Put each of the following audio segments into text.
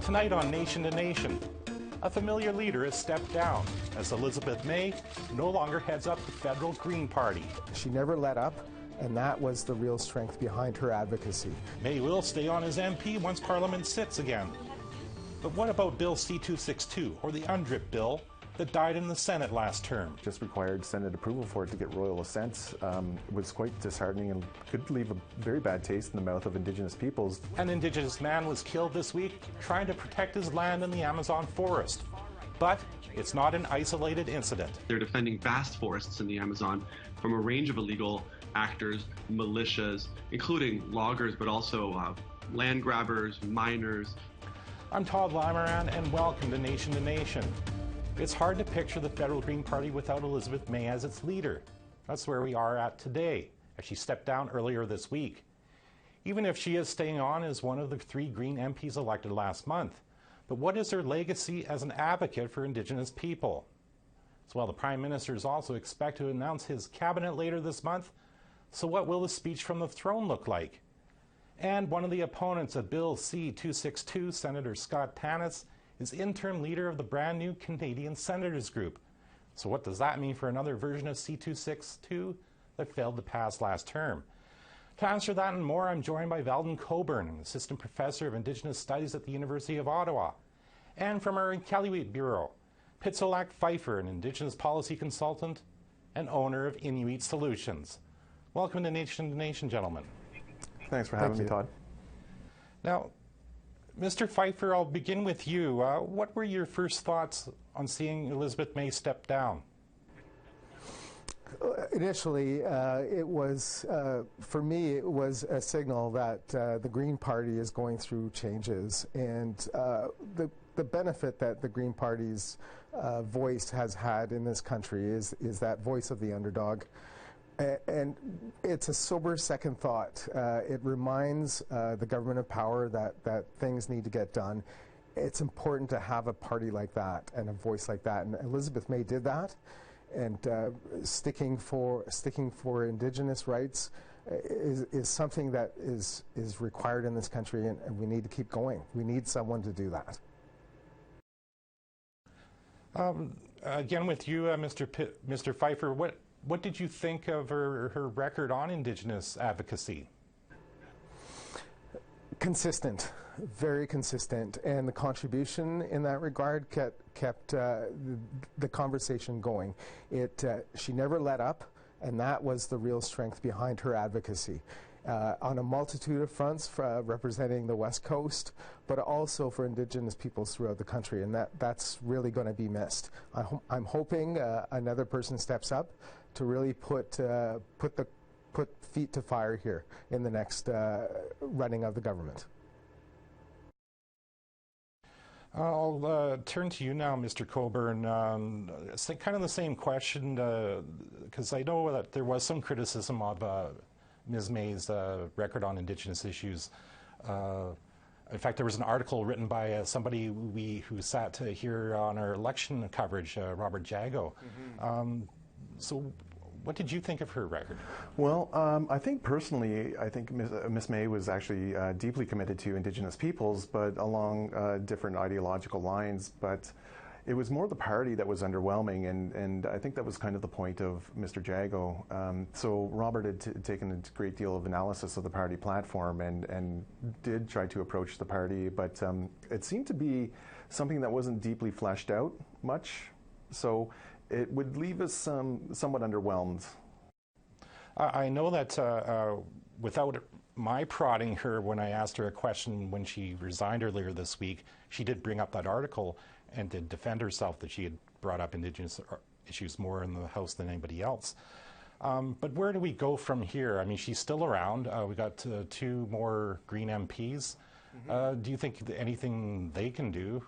Tonight on Nation to Nation, a familiar leader has stepped down as Elizabeth May no longer heads up the federal Green Party. She never let up, and that was the real strength behind her advocacy. May will stay on as MP once Parliament sits again. But what about Bill C-262, or the UNDRIP bill, that died in the Senate last term? Just required Senate approval for it to get royal assent. Was quite disheartening and could leave a very bad taste in the mouth of Indigenous peoples. An Indigenous man was killed this week trying to protect his land in the Amazon forest. But it's not an isolated incident. They're defending vast forests in the Amazon from a range of illegal actors, militias, including loggers, but also land grabbers, miners. I'm Todd Lamoran, and welcome to Nation. It's hard to picture the federal Green Party without Elizabeth May as its leader. That's where we are at today, as she stepped down earlier this week. Even if she is staying on as one of the 3 Green MPs elected last month. But what is her legacy as an advocate for Indigenous people? So while the Prime Minister is also expected to announce his cabinet later this month, so what will the speech from the throne look like? And one of the opponents of Bill C-262, Senator Scott Tanis, is interim leader of the brand new Canadian Senators Group. So what does that mean for another version of C-262 that failed to pass last term? To answer that and more, I'm joined by Veldon Coburn, an assistant professor of Indigenous Studies at the University of Ottawa. And from our Iqaluit Bureau, Pitsolak Pfeiffer, an Indigenous policy consultant and owner of Inuit Solutions. Welcome to Nation, gentlemen. Thanks for having me, Todd. Now, Mr. Pfeiffer, I'll begin with you. What were your first thoughts on seeing Elizabeth May step down? Initially, it was, for me, it was a signal that the Green Party is going through changes. And the benefit that the Green Party's voice has had in this country is that voice of the underdog. And it's a sober second thought. It reminds the government of power that things need to get done. It's important to have a party like that and a voice like that. And Elizabeth May did that. And sticking for Indigenous rights is something that is required in this country, and we need to keep going. We need someone to do that. Again with you, Mr. Pfeiffer, what did you think of her record on Indigenous advocacy? Consistent, very consistent, and the contribution in that regard kept the conversation going. She never let up, and that was the real strength behind her advocacy. On a multitude of fronts representing the West Coast, but also for Indigenous peoples throughout the country, and that's really going to be missed. I'm hoping another person steps up to really put feet to fire here in the next running of the government. I'll turn to you now, Mr. Coburn. Kind of the same question, because I know that there was some criticism of Ms. May's record on Indigenous issues. In fact, there was an article written by somebody who sat here on our election coverage, Robert Jago. Mm-hmm. So what did you think of her record? Well, I think personally, Ms. May was actually deeply committed to Indigenous peoples, but along different ideological lines. But it was more the party that was underwhelming, and I think that was kind of the point of Mr. Jago. So Robert had taken a great deal of analysis of the party platform and did try to approach the party, but it seemed to be something that wasn't deeply fleshed out much. So it would leave us somewhat underwhelmed. I know that without my prodding her when I asked her a question when she resigned earlier this week, she did bring up that article and did defend herself that she had brought up Indigenous issues more in the House than anybody else. But where do we go from here? I mean, she's still around. We got 2 more Green MPs. Mm-hmm. Do you think anything they can do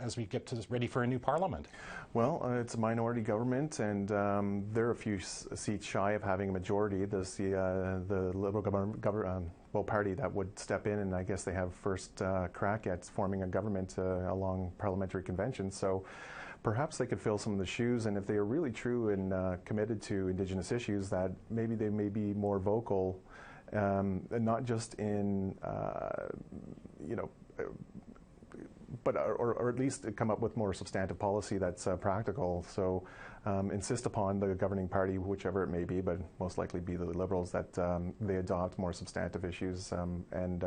as we get ready for a new parliament? Well, it's a minority government, and they're a few seats shy of having a majority. There's the Liberal party that would step in, and I guess they have first crack at forming a government along parliamentary convention. So perhaps they could fill some of the shoes, and if they are really true and committed to Indigenous issues, that maybe they may be more vocal, and not just in or at least come up with more substantive policy that's practical. So insist upon the governing party, whichever it may be, but most likely be the Liberals, that they adopt more substantive issues and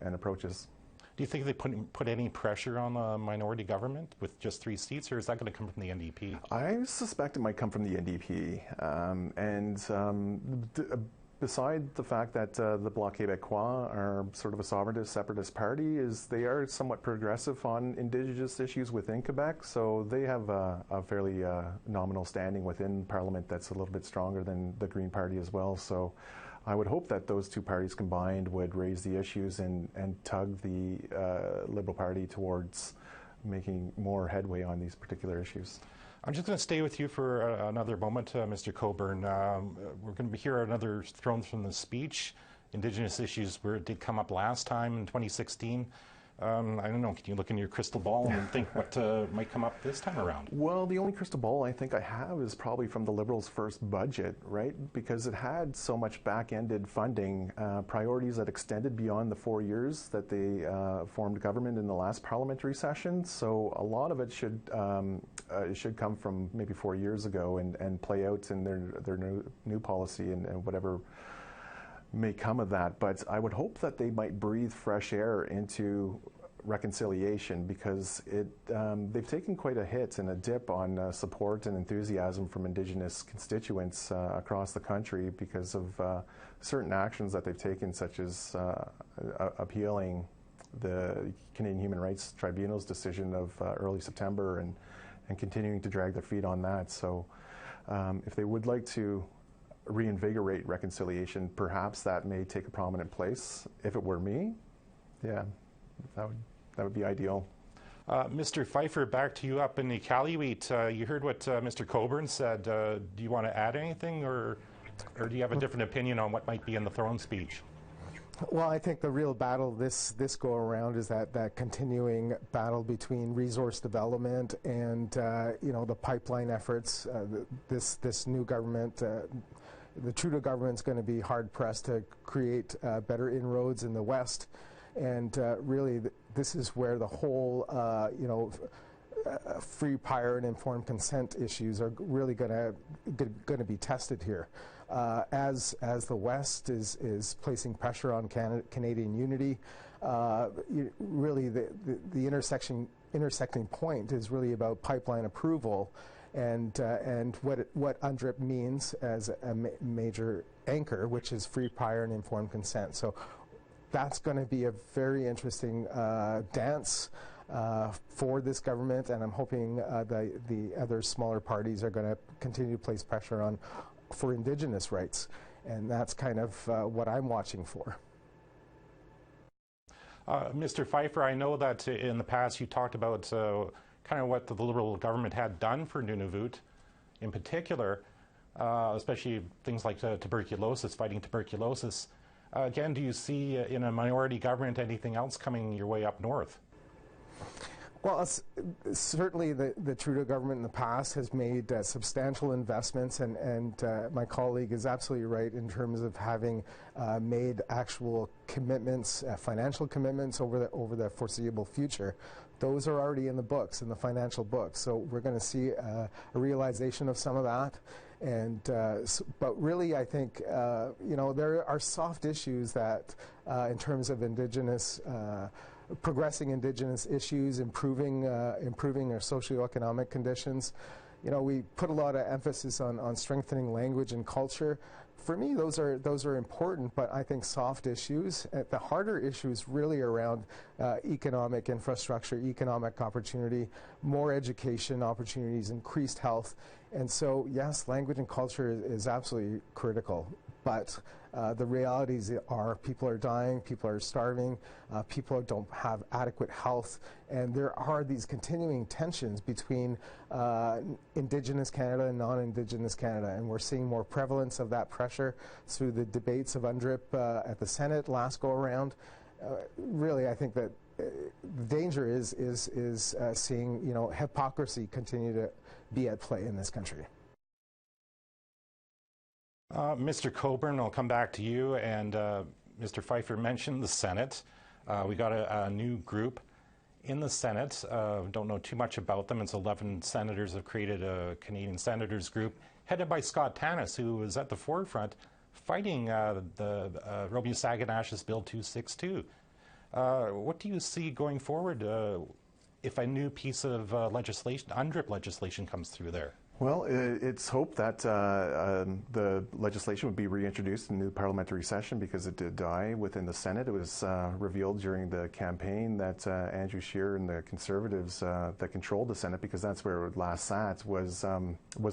approaches. Do you think they put any pressure on the minority government with just 3 seats, or is that going to come from the NDP? I suspect it might come from the NDP. Beside the fact that the Bloc Québécois are sort of a sovereigntist, separatist party, they are somewhat progressive on Indigenous issues within Quebec, so they have a fairly nominal standing within Parliament that's a little bit stronger than the Green Party as well. So I would hope that those 2 parties combined would raise the issues and tug the Liberal Party towards making more headway on these particular issues. I'm just going to stay with you for another moment, Mr. Coburn. We're going to hear another thrown from the speech. Indigenous issues did come up last time in 2016. I don't know, can you look in your crystal ball and think what might come up this time around? Well, the only crystal ball I think I have is probably from the Liberals' first budget, right? Because it had so much back-ended funding, priorities that extended beyond the 4 years that they formed government in the last parliamentary session. So a lot of it should come from maybe 4 years ago and play out in their new policy and whatever may come of that. But I would hope that they might breathe fresh air into reconciliation, because they've taken quite a hit and a dip on support and enthusiasm from Indigenous constituents across the country because of certain actions that they've taken, such as appealing the Canadian Human Rights Tribunal's decision of early September and continuing to drag their feet on that. So if they would like to reinvigorate reconciliation, perhaps that may take a prominent place. If it were me, yeah, that would be ideal. Mr. Pfeiffer, back to you up in the Iqaluit. You heard what Mr. Coburn said. Do you want to add anything, or do you have a different opinion on what might be in the throne speech? Well, I think the real battle this go around is that continuing battle between resource development and the pipeline efforts. This new government, the Trudeau government's going to be hard pressed to create better inroads in the West, and really this is where the whole free, prior, and informed consent issues are really going to be tested here. As the West is placing pressure on Canadian unity, really the intersecting point is really about pipeline approval and what UNDRIP means as a major anchor, which is free, prior, and informed consent. So that's going to be a very interesting dance for this government, and I'm hoping the other smaller parties are going to continue to place pressure for Indigenous rights, and that's kind of what I'm watching for. Mr. Pfeiffer, I know that in the past you talked about kind of what the Liberal government had done for Nunavut in particular, especially things like tuberculosis, fighting tuberculosis. Again, do you see in a minority government anything else coming your way up north? Well, certainly the Trudeau government in the past has made substantial investments, and my colleague is absolutely right in terms of having made actual commitments, financial commitments over the foreseeable future. Those are already in the books, in the financial books. So we're going to see a realization of some of that. And but really, I think there are soft issues that, in terms of Indigenous. Progressing Indigenous issues, improving our socioeconomic conditions. We put a lot of emphasis on strengthening language and culture. For me, those are important, but I think soft issues, the harder issues really around economic infrastructure, economic opportunity, more education opportunities, increased health. And so, yes, language and culture is absolutely critical, but the realities are people are dying, people are starving, people don't have adequate health, and there are these continuing tensions between Indigenous Canada and non-Indigenous Canada, and we're seeing more prevalence of that pressure through the debates of UNDRIP at the Senate last go-around. Really, I think that the danger is seeing hypocrisy continue to be at play in this country. Mr. Coburn, I'll come back to you. And Mr. Pfeiffer mentioned the Senate. We got a new group in the Senate. Don't know too much about them. It's 11 senators have created a Canadian Senators group headed by Scott Tanis, who is at the forefront fighting the Romeo Saganash's Bill 262. What do you see going forward if a new piece of legislation, UNDRIP legislation, comes through there? Well, it's hoped that the legislation would be reintroduced in the new parliamentary session because it did die within the Senate. It was revealed during the campaign that Andrew Scheer and the Conservatives that controlled the Senate, because that's where it last sat, was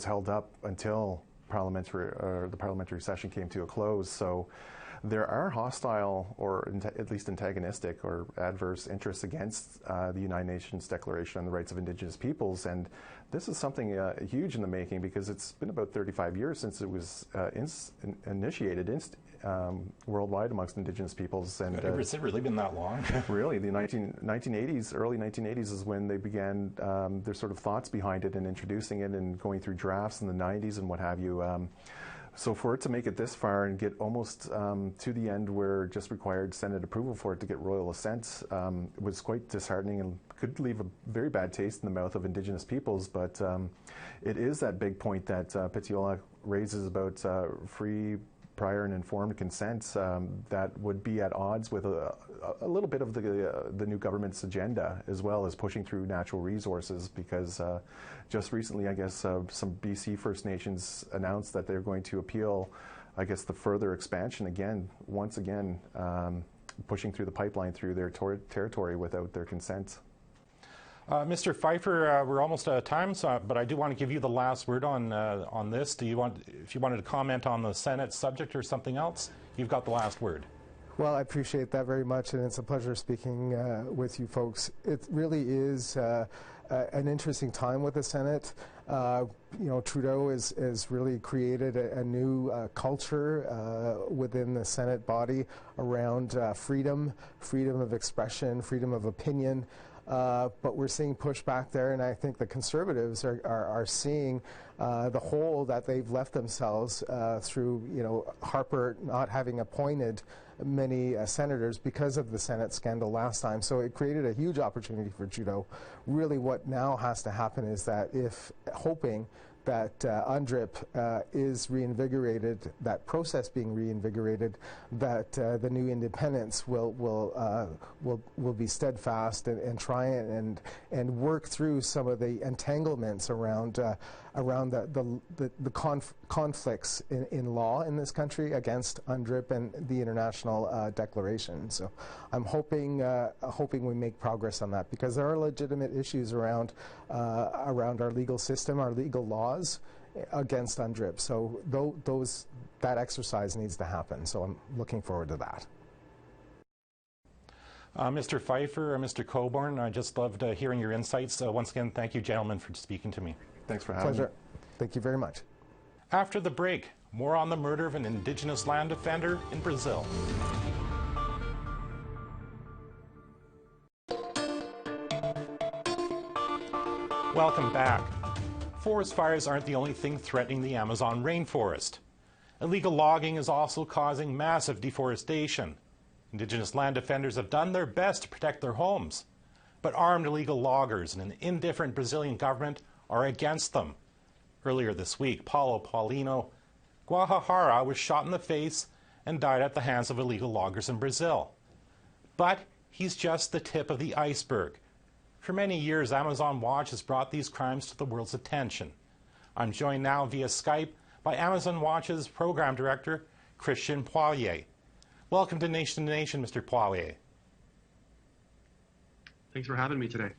held up until the parliamentary session came to a close. So there are hostile or at least antagonistic or adverse interests against the United Nations Declaration on the Rights of Indigenous Peoples, and this is something huge in the making because it's been about 35 years since it was initiated worldwide amongst Indigenous peoples. And has it really been that long? Really, the 1980s, early 1980s is when they began their sort of thoughts behind it and introducing it and going through drafts in the 90s and what have you. So for it to make it this far and get almost to the end where it just required Senate approval for it to get royal assent was quite disheartening and could leave a very bad taste in the mouth of Indigenous peoples. But it is that big point that Petiola raises about free, prior and informed consent that would be at odds with a little bit of the new government's agenda, as well as pushing through natural resources, because just recently, I guess, some BC First Nations announced that they're going to appeal, I guess, the further expansion once again, pushing through the pipeline through their territory without their consent. Mr. Pfeiffer, we're almost out of time, but I do want to give you the last word on this. If you wanted to comment on the Senate subject or something else, you've got the last word. Well, I appreciate that very much, and it's a pleasure speaking with you folks. It really is an interesting time with the Senate. Trudeau has really created a new culture within the Senate body around freedom of expression, freedom of opinion. But we're seeing pushback there, and I think the Conservatives are seeing the hole that they've left themselves through, Harper not having appointed many senators because of the Senate scandal last time. So it created a huge opportunity for Trudeau. Really what now has to happen is that hoping that UNDRIP is reinvigorated, that process being reinvigorated, that the new independents will be steadfast and try and work through some of the entanglements around the conflicts in law in this country against UNDRIP and the international declaration. So I'm hoping we make progress on that, because there are legitimate issues around our legal system, our legal laws against UNDRIP. So that exercise needs to happen. So I'm looking forward to that. Mr. Pfeiffer, Mr. Coburn, I just loved hearing your insights. Once again, thank you, gentlemen, for speaking to me. Thanks for having me. Pleasure. Thank you very much. After the break, more on the murder of an Indigenous land defender in Brazil. Welcome back. Forest fires aren't the only thing threatening the Amazon rainforest. Illegal logging is also causing massive deforestation. Indigenous land defenders have done their best to protect their homes, but armed illegal loggers and an indifferent Brazilian government are against them. Earlier this week, Paulo Paulino Guajajara was shot in the face and died at the hands of illegal loggers in Brazil. But he's just the tip of the iceberg. For many years, Amazon Watch has brought these crimes to the world's attention. I'm joined now via Skype by Amazon Watch's program director, Christian Poirier. Welcome to Nation, Mr. Poirier. Thanks for having me today.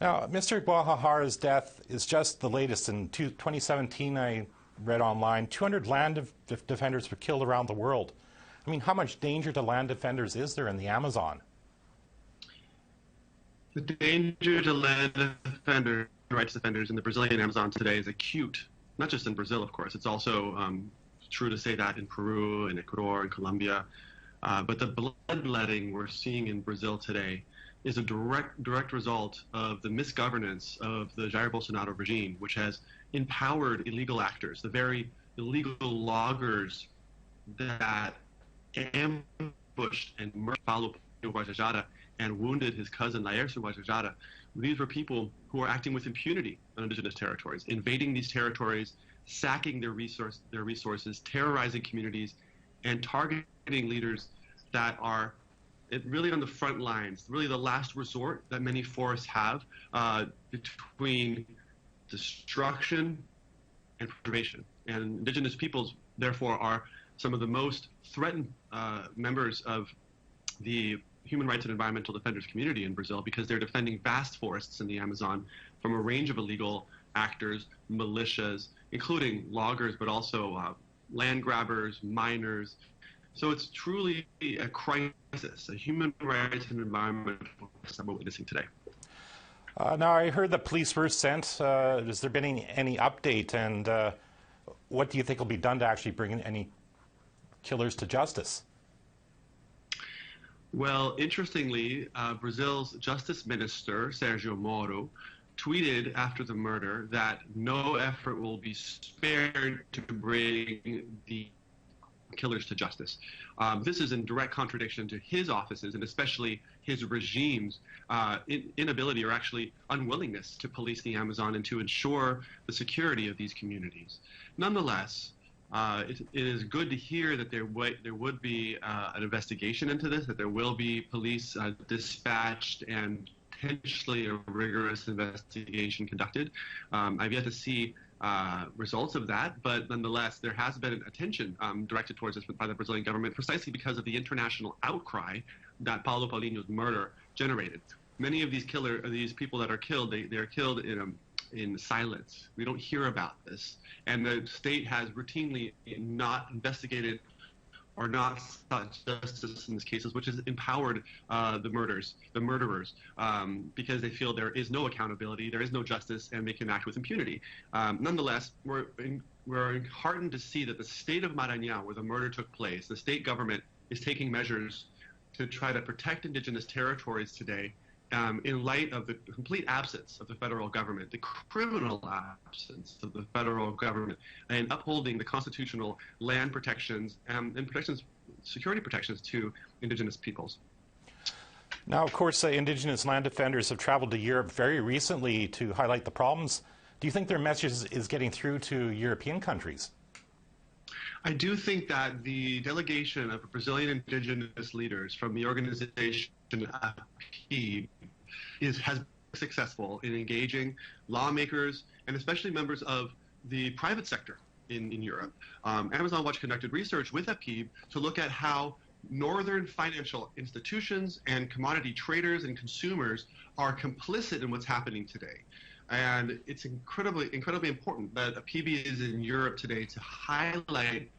Now, Mr. Guajajara's death is just the latest. In 2017, I read online, 200 land defenders were killed around the world. I mean, how much danger to land defenders is there in the Amazon? The danger to land defenders, rights defenders in the Brazilian Amazon today is acute, not just in Brazil, of course. It's also true to say that in Peru, in Ecuador, in Colombia. But the bloodletting we're seeing in Brazil today is a direct result of the misgovernance of the Jair Bolsonaro regime, which has empowered illegal actors, the very illegal loggers that ambushed and murdered Paulo Guajajara and wounded his cousin Laercio Guajajara. These were people who were acting with impunity on indigenous territories, invading these territories, sacking their resources, terrorizing communities, and targeting leaders that are really on the front lines, really the last resort that many forests have between destruction and preservation. And indigenous peoples, therefore, are some of the most threatened members of the human rights and environmental defenders community in Brazil, because they're defending vast forests in the Amazon from a range of illegal actors, militias, including loggers, but also land grabbers, miners. So it's truly a crisis, a human rights and environmental crisis that we're witnessing today. Now, I heard the police were sent. Has there been any update, and what do you think will be done to actually bring any killers to justice? Well, interestingly, Brazil's Justice Minister, Sergio Moro, tweeted after the murder that no effort will be spared to bring the killers to justice. This is in direct contradiction to his office's, and especially his regime's, inability or actually unwillingness to police the Amazon and to ensure the security of these communities. Nonetheless, it is good to hear that there would be an investigation into this, that there will be police dispatched and potentially a rigorous investigation conducted. I've yet to see results of that, but nonetheless, there has been attention directed towards this by the Brazilian government precisely because of the international outcry that Paulo Paulinho's murder generated. Many of these people that are killed, they are killed in silence. We don't hear about this, and the state has routinely not investigated or not sought justice in these cases, which has empowered the murderers, because they feel there is no accountability, there is no justice, and they can act with impunity. Nonetheless, we're heartened to see that the state of Maranhão, where the murder took place, the state government is taking measures to try to protect indigenous territories today, in light of the complete absence of the federal government, the criminal absence of the federal government, and upholding the constitutional land protections and security protections to indigenous peoples. Now, of course, indigenous land defenders have traveled to Europe very recently to highlight the problems. Do you think their message is getting through to European countries? I do think that the delegation of Brazilian indigenous leaders from the organization APTN has been successful in engaging lawmakers and especially members of the private sector in Europe. Amazon Watch conducted research with APTN to look at how northern financial institutions and commodity traders and consumers are complicit in what's happening today. And it's incredibly important that APTN is in Europe today to highlight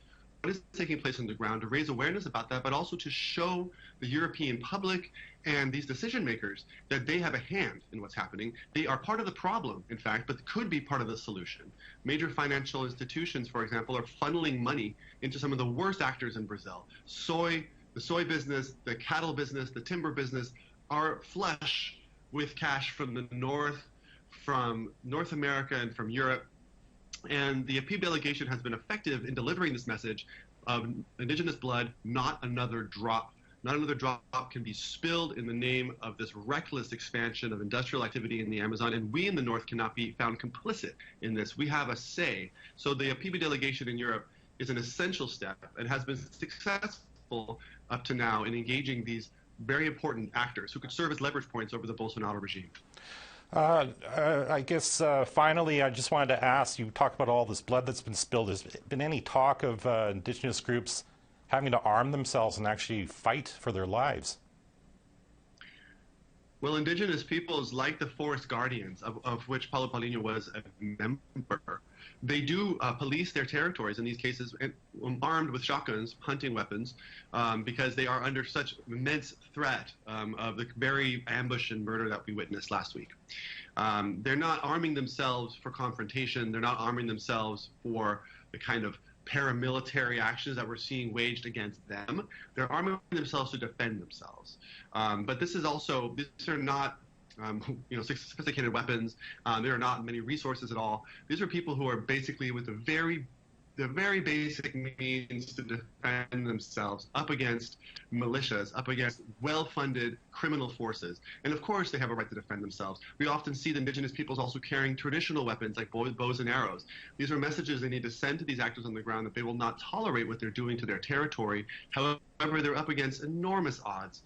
what is taking place on the ground, to raise awareness about that, but also to show the European public and these decision makers that they have a hand in what's happening. They are part of the problem, in fact, but could be part of the solution. Major financial institutions, for example, are funneling money into some of the worst actors in Brazil. The soy business, the cattle business, the timber business are flush with cash from the north, from North America and from Europe. And the APTN delegation has been effective in delivering this message of indigenous blood, not another drop. Not another drop can be spilled in the name of this reckless expansion of industrial activity in the Amazon, and we in the North cannot be found complicit in this. We have a say. So the APTN delegation in Europe is an essential step and has been successful up to now in engaging these very important actors who could serve as leverage points over the Bolsonaro regime. I guess finally, I just wanted to ask, you talk about all this blood that's been spilled. Has been any talk of indigenous groups having to arm themselves and actually fight for their lives? Well, indigenous peoples, like the Forest Guardians, of which Paulo Paulinho was a member, they do police their territories in these cases, armed with shotguns, hunting weapons, because they are under such immense threat of the very ambush and murder that we witnessed last week. They're not arming themselves for confrontation. They're not arming themselves for the kind of paramilitary actions that we're seeing waged against them. They're arming themselves to defend themselves. But this is also, these are not sophisticated weapons. There are not many resources at all. These are people who are basically with the very basic means to defend themselves up against militias, up against well-funded criminal forces. And of course, they have a right to defend themselves. We often see the Indigenous peoples also carrying traditional weapons like bows and arrows. These are messages they need to send to these actors on the ground that they will not tolerate what they're doing to their territory. However, they're up against enormous odds.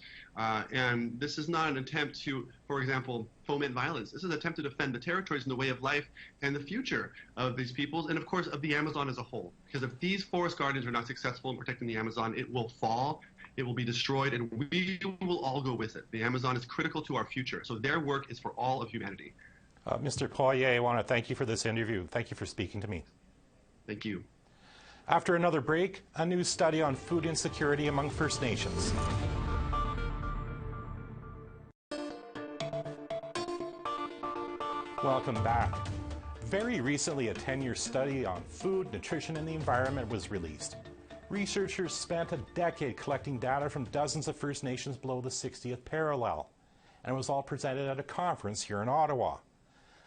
And this is not an attempt to, for example, foment violence. This is an attempt to defend the territories and the way of life and the future of these peoples and, of course, of the Amazon as a whole. Because if these forest guardians are not successful in protecting the Amazon, it will fall. It will be destroyed, and we will all go with it. The Amazon is critical to our future, so their work is for all of humanity. Mr. Poirier, I want to thank you for this interview. Thank you for speaking to me. Thank you. After another break, a new study on food insecurity among First Nations. Welcome back. Very recently, a 10-year study on food, nutrition, and the environment was released. Researchers spent a decade collecting data from dozens of First Nations below the 60th parallel, and it was all presented at a conference here in Ottawa.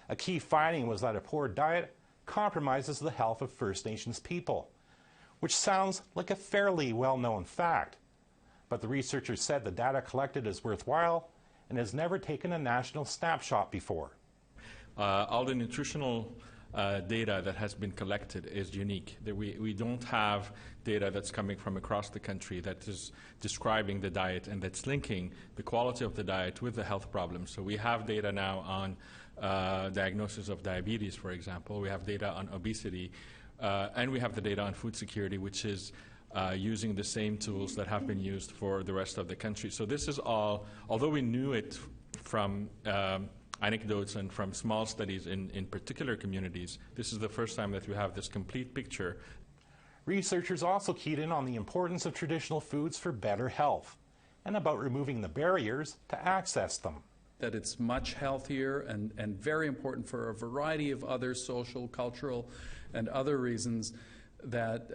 A key finding was that a poor diet compromises the health of First Nations people, which sounds like a fairly well-known fact. But the researchers said the data collected is worthwhile and has never taken a national snapshot before. All the nutritional data that has been collected is unique. We don't have data that's coming from across the country that is describing the diet and that's linking the quality of the diet with the health problems. So we have data now on diagnosis of diabetes, for example. We have data on obesity, and we have the data on food security, which is using the same tools that have been used for the rest of the country. So this is all, although we knew it from anecdotes and from small studies in particular communities, this is the first time that we have this complete picture. Researchers also keyed in on the importance of traditional foods for better health and about removing the barriers to access them. That it's much healthier and very important for a variety of other social, cultural, and other reasons that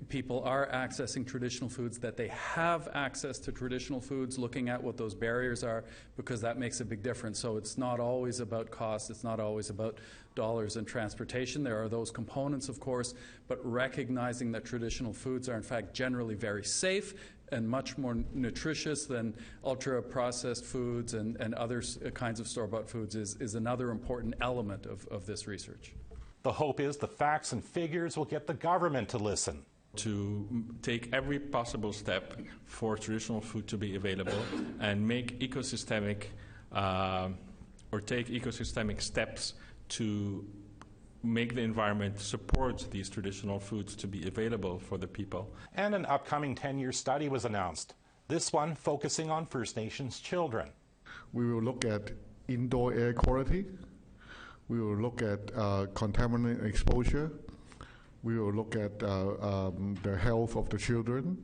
people are accessing traditional foods, that they have access to traditional foods, looking at what those barriers are, because that makes a big difference. So it's not always about cost, it's not always about dollars and transportation. There are those components, of course, but recognizing that traditional foods are in fact generally very safe and much more nutritious than ultra-processed foods and other kinds of store-bought foods is another important element of this research. The hope is the facts and figures will get the government to listen. To take every possible step for traditional food to be available and make ecosystemic or take ecosystemic steps to make the environment support these traditional foods to be available for the people. And an upcoming 10-year study was announced, this one focusing on First Nations children. We will look at indoor air quality. We will look at contaminant exposure. We will look at the health of the children.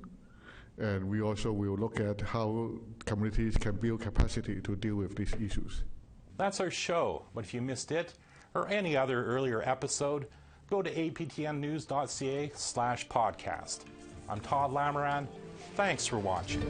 And we also will look at how communities can build capacity to deal with these issues. That's our show, but if you missed it or any other earlier episode, go to aptnnews.ca/podcast. I'm Todd Lamoran. Thanks for watching.